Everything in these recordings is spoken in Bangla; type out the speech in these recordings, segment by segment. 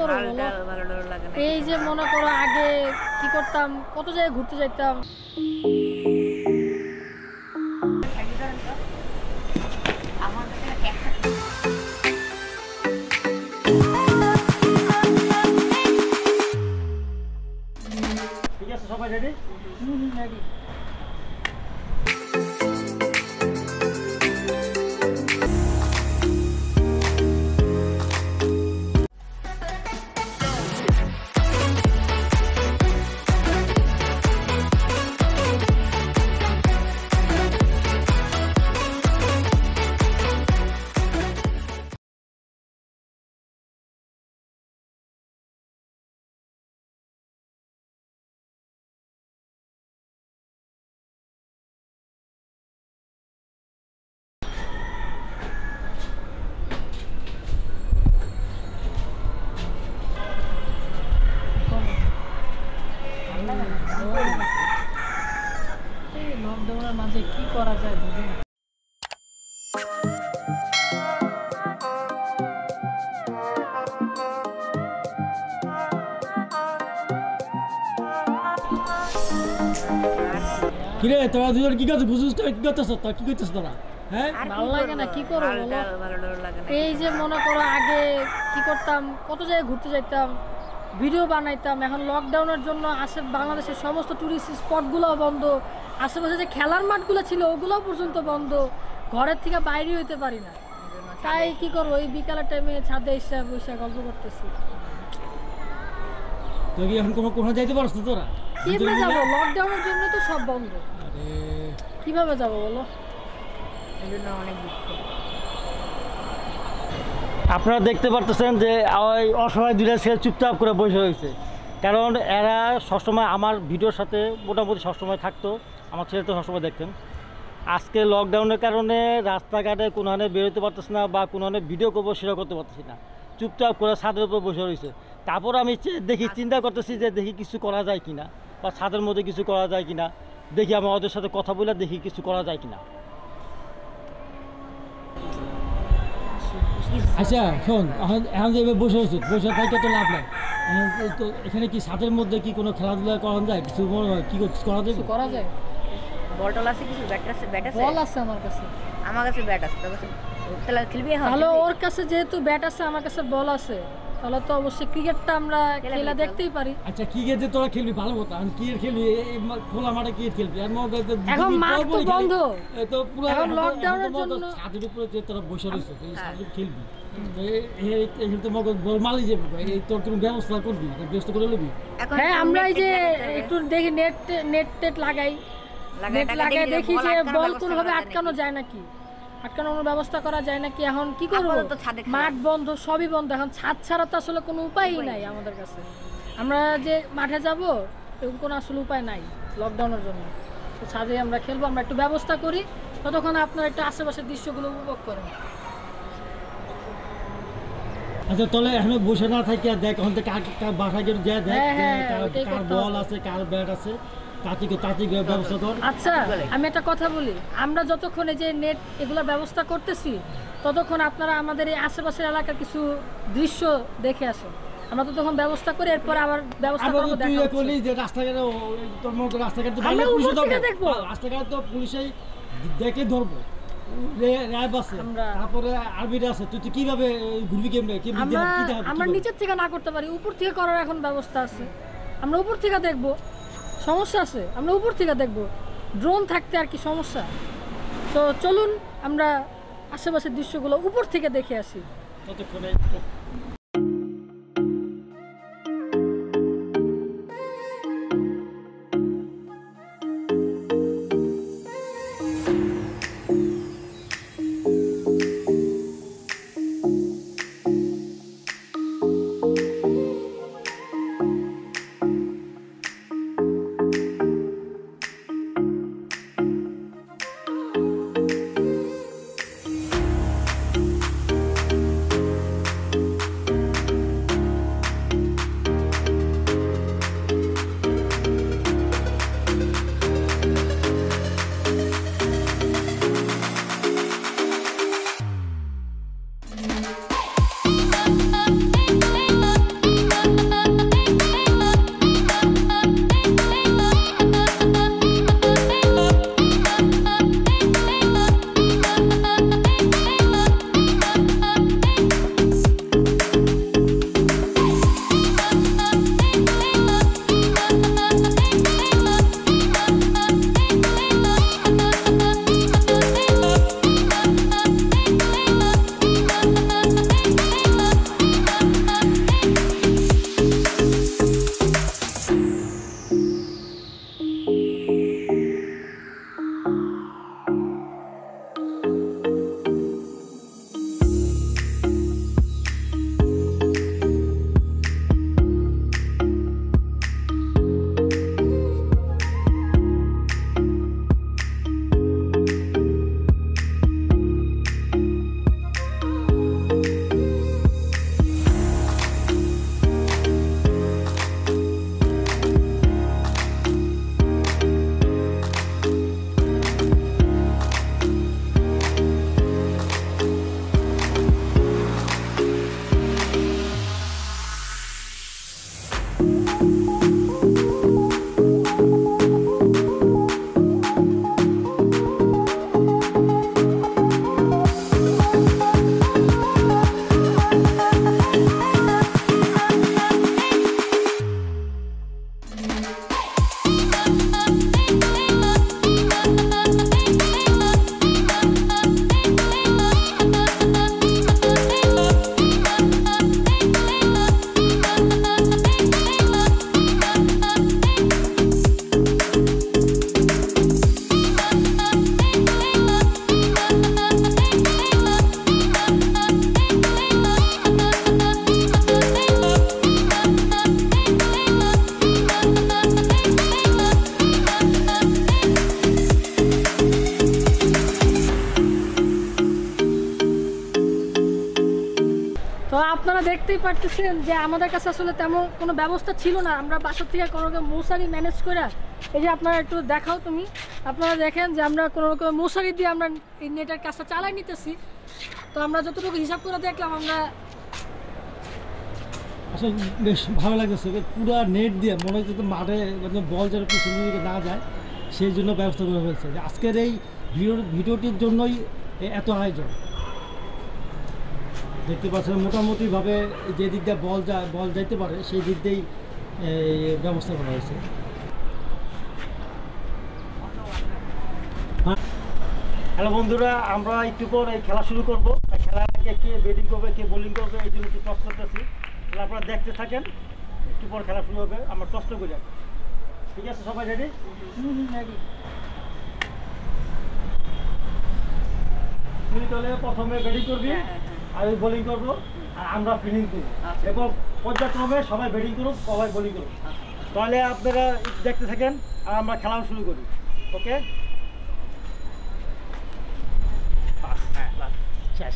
করো বলো? এই যে মনে করো আগে কি করতাম, কত জায়গায় ঘুরতে যাইতাম। ঠিক আছে, সবাই রেডি? রেডি। লকডাউনের মাঝে কি করা যায় বুঝি না। কিরে তোরা দুজন কি করছিস? বুঝছিস তো কি করতেছ? তোরা কি করতেছ তোরা? হ্যাঁ, ভালো লাগে না, কি করো বলো? এই যে মনে করো আগে কি করতাম, কত জায়গায় ঘুরতে যাইতাম, ভিডিও বানাইতাম। এখন লকডাউনের জন্য বাংলাদেশের সমস্ত টুরিস্ট স্পটগুলোও বন্ধ, আশেপাশে যে খেলার মাঠগুলো ছিল ওগুলোও পর্যন্ত বন্ধ, ঘরের থেকে বাইরে হইতে পারি না। তাই কি করবো, এই বিকালের টাইমে ছাদে এসে বসে গল্প করতেছি। তুই কি এখন কোনো যাইতে পারছ না তোরা? কিভাবে যাবো? লকডাউনের জন্য তো সব বন্ধ। কিভাবে যাবো বলো? এই জন্য অনেক দুঃখ। আপনারা দেখতে পারতেছেন যে ওই অসহায় দুইটা ছেলে চুপচাপ করে বসে রয়েছে, কারণ এরা সবসময় আমার ভিডিওর সাথে মোটামুটি সবসময় থাকতো, আমার ছেলে তো সবসময় দেখতেন। আজকে লকডাউনের কারণে রাস্তাঘাটে কোনোখানে বেরোতে পারতেছে না বা কোনোখানে ভিডিও করবো সেটা করতে পারতেছি না, চুপচাপ করে ছাদের উপর বসে রয়েছে। তারপর আমি দেখি চিন্তা করতেছি যে দেখি কিছু করা যায় কিনা, বা ছাদের মধ্যে কিছু করা যায় কিনা, দেখি আমি ওদের সাথে কথা বলে দেখি কিছু করা যায় কিনা। আচ্ছা শোন, এখন যে বসে রয়েছে, বসে থাকে তো লাভ নাই। তো এখানে কি ছাদের মধ্যে কি কোনো খেলাধুলা করা যায়? কিছু কি করা যাবে? করা যায়। বল টল আছে, কিছু ব্যাট আছে? বল আছে আমার কাছে। আমার কাছে ব্যাট আছে, তোর কাছে তাহলে খেলবি? তাহলে ওর কাছে যেহেতু ব্যাট আছে, আমার কাছে বল আছে, তাহলে তো অবশ্যই ক্রিকেটটা আমরা খেলা দেখতেই পারি। আচ্ছা ক্রিকেট যে তোরা খেলবি ভালো কথা, আমি ক্রিকেট খেলবি, খোলা মাঠে ক্রিকেট খেলবি, আর এখন মাঠ তো বন্ধ, তো পুরো এখন লকডাউনের জন্য ছাদের উপরে যে তোরা বসে রয়েছে, তুই ছাদে খেলবি, এই তো মগজ বল মালি যাবে, এই তোর কোনো ব্যবস্থা করবি, ব্যবস্থা করে নিবি? হ্যাঁ, আমরা এই যে একটু দেখি নেট লাগাই দেখি যে বল কোনোভাবে আটকানো যায় নাকি, আটকানোর ব্যবস্থা করা যায় নাকি। এখন কি করবো, মাঠ বন্ধ, সবই বন্ধ, এখন ছাদ ছাড়া তো আসলে কোনো উপায়ই নাই আমাদের কাছে। আমরা যে মাঠে যাব এরকম কোনো আসলে উপায় নাই লকডাউনের জন্য। তো ছাদে আমরা খেলবো, আমরা একটু ব্যবস্থা করি, ততক্ষণ আপনার একটু আশেপাশের দৃশ্যগুলো উপভোগ করেন। আচ্ছা তাহলে এখন বসে না থাকি আর দেখ, কার বাসায় গিয়ে দেখ কার বল আছে, কার ব্যাট আছে, ব্যবস্থা কর। আচ্ছা আমি একটা কথা বলি, আমরা যতক্ষণ এই যে নেট এগুলোর ব্যবস্থা করতেছি ততক্ষণ আপনারা আমাদের এই আশেপাশের এলাকার কিছু দৃশ্য দেখে আসেন, আমরা তো তখন ব্যবস্থা করি, এরপর আবার ব্যবস্থা করব। তুই বলি যে রাস্তাঘাটে তোর মতো রাস্তাঘাটে তো ভালো পুলিশ দেখবো, রাস্তাঘাটে তো পুলিশে দেখে ধরবো, র্যাব আছে, তারপরে আর্মিরা আছে, তুই কিভাবে ঘুরবি? আমরা নিচের থেকে না করতে পারি, উপর থেকে করার এখন ব্যবস্থা আছে, আমরা উপর থেকে দেখবো। সমস্যা আছে, আমরা উপর থেকে দেখবো, ড্রোন থাকতে আর কি সমস্যা। তো চলুন আমরা আশেপাশের দৃশ্যগুলো উপর থেকে দেখে আসি। ততক্ষণে দেখতেই পারতেছেন যে আমাদের কাছে আসলে তেমন কোনো ব্যবস্থা ছিল না। আমরা বাসা থেকে কোনো রকম মশারি ম্যানেজ করে, এই যে আপনারা একটু দেখাও তুমি, আপনারা দেখেন যে আমরা কোনো রকম মশারি দিয়ে আমরা এই নেটের কাজটা চালাই নিতেছি। তো আমরা যতটুকু হিসাব করে দেখলাম, আমরা আসলে বেশ ভালো লাগতেছে, পুরো নেট দিয়ে মনে হচ্ছে মাঠে বল যেন পিছনে দিকে না যায়, সেই জন্য ব্যবস্থা করা হয়েছে। আজকের এই ভিডিওটির জন্যই এত আয়োজন। দেখতে পাচ্ছেন মোটামুটিভাবে যে দিক দিয়ে বল যাইতে পারে সেই দিক দিয়েই ব্যবস্থা করা হয়েছে। হ্যালো বন্ধুরা, আমরা একটু পর এই খেলা শুরু করবো। খেলার আগে কে ব্যাটিং করবে কে বোলিং করবে এই জন্য একটু টস করতেছি। তাহলে আপনারা দেখতে থাকেন, একটু পর খেলা শুরু হবে, আমরা টসটা করি। ঠিক আছে, সবাই রেডি? রেডি। তুই তাহলে প্রথমে ব্যাটিং করবি, আমি বোলিং করবো, আর আমরা ফিল্ডিং করবো। এবং পর্যায়ক্রমে সবাই ব্যাটিং করুক, সবাই বোলিং করুক। তাহলে আপনারা দেখতে থাকেন আর আমরা খেলাও শুরু করি। ওকে, শেষ।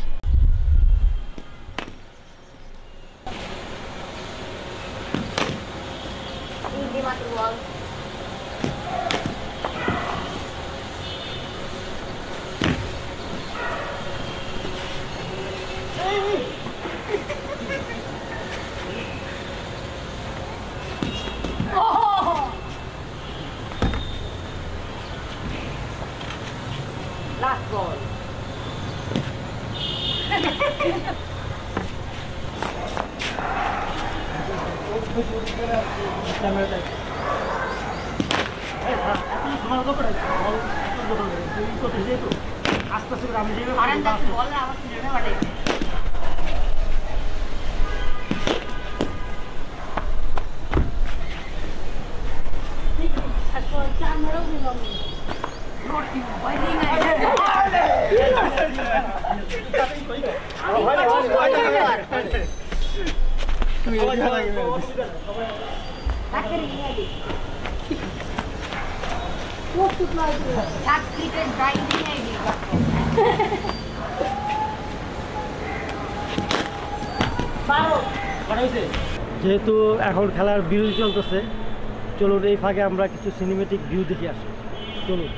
Last ball. আস্তে আস্তে আমি বল না আমার সিজনে বাটে যেহেতু এখন খেলার বিরতি চলতেছে, চলুন এই ফাঁকে আমরা কিছু সিনেমেটিক ভিউ দেখে আসি। চলুন।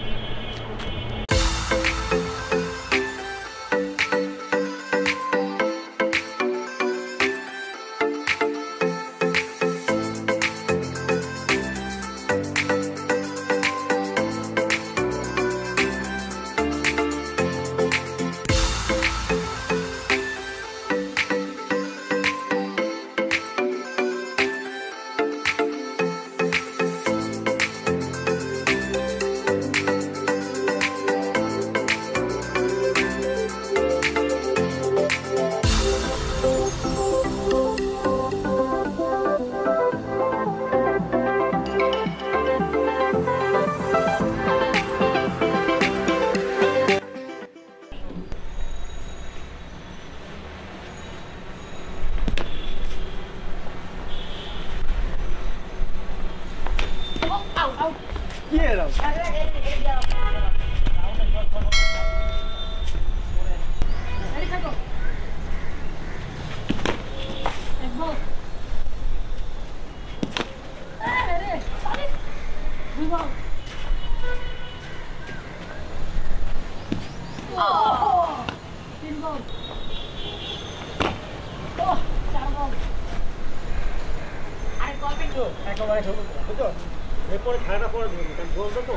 এরপরে খেলাটা পরে দেবো, কারণ বলতো তো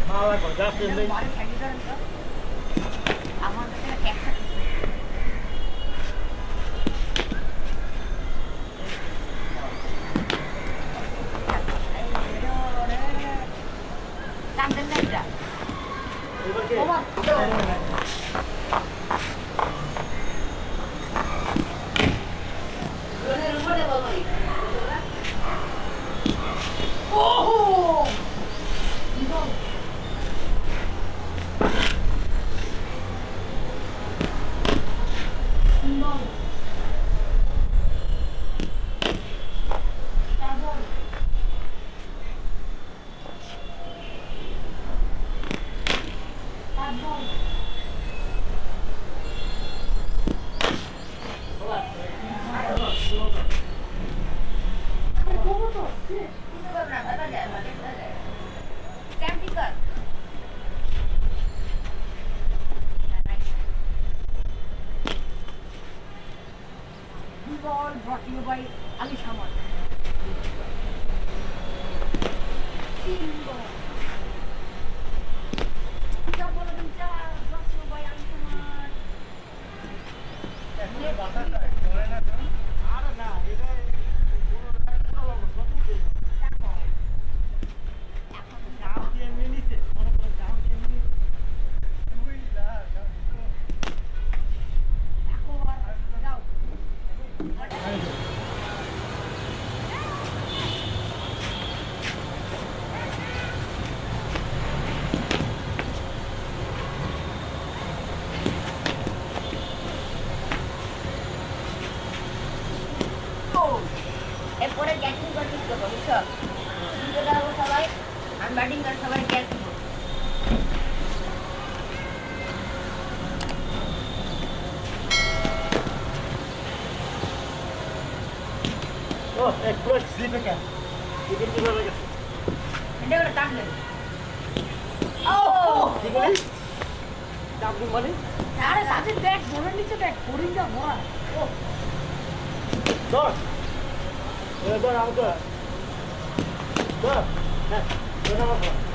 ভালো লাগবে জাস্ট এমনি। আমার এবার কে? বল brought you by আলী সামান। এরপরে গ্যাসিং করতে হবে বুঝছো সবাই আমি ব্যাটিং করে সবাই গ্যাস দিব ও এক প্লেট স্লিপে কেন টিকিট কি ভালো গেছে এটা করে টাকলেন ও কি বলি চাপু মানে আরে সাজিদ দেখ বোনের নিচে দেখ ফরিংটা ভরা ও ধর এবার আমাকে ধর হ্যাঁ ধর